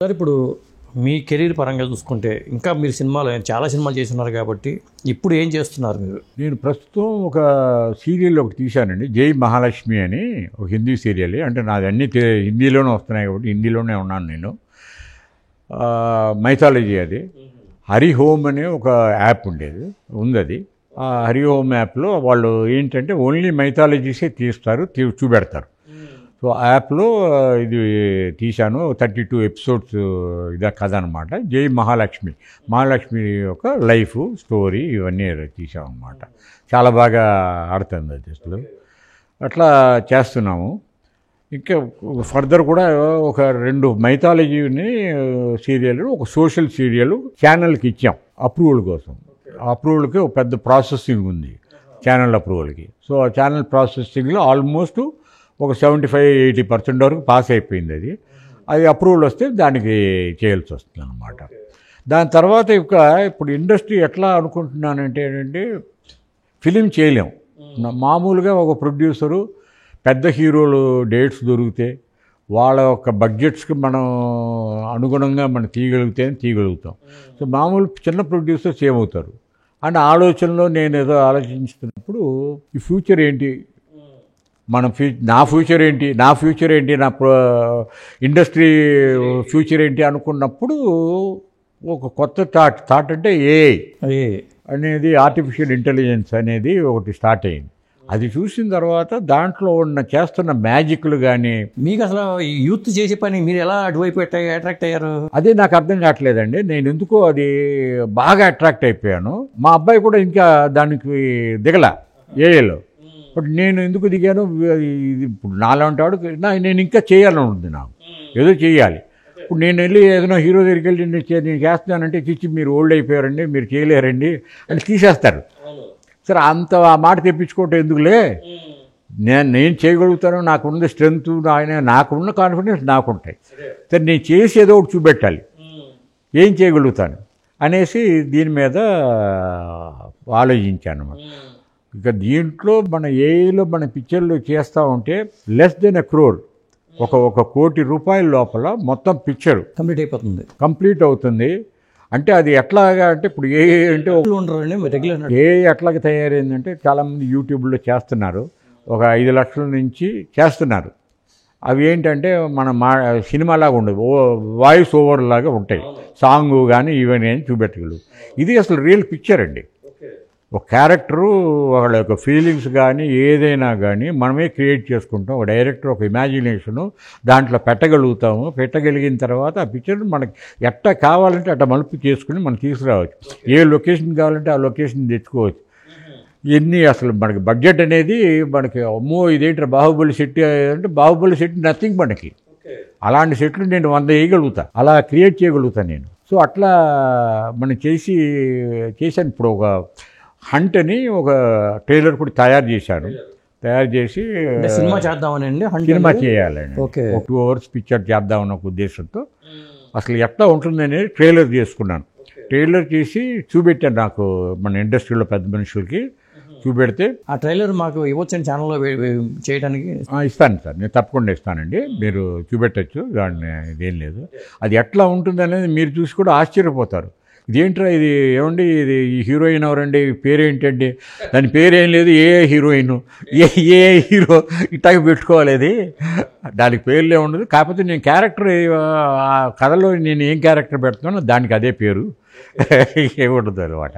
Sir ఇప్పుడు మీ career పరంగా చూసుకుంటే ఇంకా మీరు చాలా సినిమాలు చేస్తున్నారు కాబట్టి ఇప్పుడు ఏం చేస్తున్నారు మీరు? నేను ప్రస్తుతం ఒక సీరియల్ ఒకటి తీశానండి, జై మహాలక్ష్మి అని, ఒక హిందీ సీరియల్. అంటే నాది అన్నీ హిందీలోనే వస్తున్నాయి కాబట్టి హిందీలోనే ఉన్నాను నేను. మైథాలజీ అది. హరి హోమ్ అనే ఒక యాప్ ఉంది. అది ఆ హరి హోమ్ యాప్లో వాళ్ళు ఏంటంటే ఓన్లీ మైథాలజీసే తీస్తారు, చూపెడతారు. సో ఆ యాప్లో ఇది తీశాను. 32 ఎపిసోడ్స్ ఇదే కథ అనమాట. జై మహాలక్ష్మి యొక్క లైఫ్ స్టోరీ ఇవన్నీ తీసామన్నమాట. చాలా బాగా ఆడుతుంది అది అసలు. అట్లా చేస్తున్నాము. ఇంకా ఫర్దర్ కూడా ఒక 2 మైథాలజీని సీరియల్, ఒక సోషల్ సీరియల్ ఛానల్కి ఇచ్చాం అప్రూవల్ కోసం. అప్రూవల్కి ఒక పెద్ద ప్రాసెసింగ్ ఉంది ఛానల్ అప్రూవల్కి. సో ఆ ఛానల్ ప్రాసెసింగ్లో ఆల్మోస్ట్ ఒక 75-80% వరకు పాస్ అయిపోయింది. అది అప్రూవల్ వస్తే దానికి చేయాల్సి వస్తుంది అన్నమాట. దాని తర్వాత ఇప్పుడు ఇండస్ట్రీ ఎట్లా అనుకుంటున్నానంటే ఏంటంటే, ఫిలిం చేయలేం. మామూలుగా ఒక ప్రొడ్యూసరు పెద్ద హీరోలు డేట్స్ దొరికితే వాళ్ళ యొక్క బడ్జెట్స్కి మనం అనుగుణంగా మనం తీయగలుగుతాం. సో మామూలు చిన్న ప్రొడ్యూసర్స్ ఏమవుతారు అంటే ఆలోచనలో నేను ఏదో ఆలోచిస్తున్నప్పుడు ఈ ఫ్యూచర్ ఏంటి, నా ఫ్యూచర్ ఏంటి, నా ఇండస్ట్రీ ఫ్యూచర్ ఏంటి అనుకున్నప్పుడు ఒక కొత్త థాట్ అంటే ఏఐ అనేది, ఆర్టిఫిషియల్ ఇంటెలిజెన్స్ అనేది ఒకటి స్టార్ట్ అయింది. అది చూసిన తర్వాత దాంట్లో చేస్తున్న మ్యాజిక్లు కానీ, మీకు అసలు యూత్ చేసే పని మీరు ఎలా అటువైపు అట్రాక్ట్ అయ్యారు? అదే నాకు అర్థం కావట్లేదండి. నేను ఎందుకో అది బాగా అట్రాక్ట్ అయిపోయాను. మా అబ్బాయి కూడా ఇంకా దానికి దిగల ఏఐలో. బట్ నేను ఎందుకు దిగాను, ఇది ఇప్పుడు నాలాంటి వాడు నేను ఇంకా చేయాలని ఉంటుంది, నాకు ఏదో చేయాలి. ఇప్పుడు నేను వెళ్ళి ఏదైనా హీరో దగ్గరికి వెళ్ళి నేను చేస్తున్నానంటే చిచ్చి మీరు ఓల్డ్ అయిపోయారండి, మీరు చేయలేరండి అని తీసేస్తారు. సరే అంత ఆ మాట తెప్పించుకోవటం ఎందుకులే, నేను చేయగలుగుతాను, నాకున్న స్ట్రెంగ్త్, నాకున్న కాన్ఫిడెన్స్ నాకుంటాయి. సరే నేను చేసి ఏదో ఒకటి చూపెట్టాలి, ఏం చేయగలుగుతాను అనేసి దీని మీద ఆలోచించాను అన్నమాట. ఇక దీంట్లో మన ఏఐలో మన పిక్చర్లు చేస్తూ ఉంటే లెస్ దెన్ 1 crore, ఒక ₹1 కోటి లోపల మొత్తం పిక్చర్ కంప్లీట్ అవుతుంది. అంటే అది ఎట్లాగా అంటే ఇప్పుడు ఏఐ అంటే ఏఐ ఎట్లాగా తయారైందంటే చాలామంది యూట్యూబ్లో చేస్తున్నారు, ఒక 5 లక్షల నుంచి చేస్తున్నారు. అవి ఏంటంటే మన సినిమాలాగా ఉండదు, వాయిస్ ఓవర్ లాగా ఉంటాయి, సాంగ్ కానీ ఇవన్నీ చూపెట్టగలరు. ఇది అసలు రియల్ పిక్చర్ అండి. ఒక క్యారెక్టరు, వాళ్ళ యొక్క ఫీలింగ్స్ కానీ ఏదైనా కానీ మనమే క్రియేట్ చేసుకుంటాం. ఒక డైరెక్టర్ ఒక ఇమాజినేషను దాంట్లో పెట్టగలిగిన తర్వాత ఆ పిక్చర్ మనకి ఎట్టా కావాలంటే అట్లా మలుపు చేసుకుని మనం తీసుకురావచ్చు. ఏ లొకేషన్ కావాలంటే ఆ లొకేషన్ తెచ్చుకోవచ్చు. ఇవన్నీ అసలు మనకి బడ్జెట్ అనేది మనకి అమ్మో ఇదేంటి బాహుబలి సెట్ అంటే బాహుబలి సెట్ నథింగ్ మనకి. అలాంటి సెట్లు నేను 100 వేయగలుగుతా, అలా క్రియేట్ చేయగలుగుతాను నేను. సో అట్లా మనం చేశాను. ఇప్పుడు ఒక హంట్ అని ఒక ట్రైలర్ కూడా తయారు చేసి సినిమా చేద్దామనండి, సినిమా చేయాలండి. ఒక 2 hours పిక్చర్ చేద్దామన్న ఒక ఉద్దేశంతో అసలు ఎట్లా ఉంటుందనేది ట్రైలర్ చేసుకున్నాను. ట్రైలర్ చేసి చూపెట్టాను నాకు మన ఇండస్ట్రీలో పెద్ద మనుషులకి చూపెడితే, ఆ ట్రైలర్ మాకు ఇవ్వచ్చని ఛానల్లో చేయడానికి ఇస్తాను సార్, నేను తప్పకుండా ఇస్తానండి, మీరు చూపెట్టచ్చు, దాన్ని ఇదేం లేదు. అది ఎట్లా ఉంటుందనేది మీరు చూసి కూడా ఆశ్చర్యపోతారు. ఇదేంట్రా ఇది, ఏమండి ఇది ఈ హీరోయిన్ ఎవరండి, పేరేంటండి, దాని పేరేం లేదు, ఏ హీరోయిన్ ఏ హీరో ఇట్లాగే పెట్టుకోవాలి, అది దానికి పేర్లే ఉండదు. కాకపోతే నేను క్యారెక్టర్ కథలో నేను ఏం క్యారెక్టర్ పెడుతున్నానో దానికి అదే పేరు ఏముండదు అనమాట.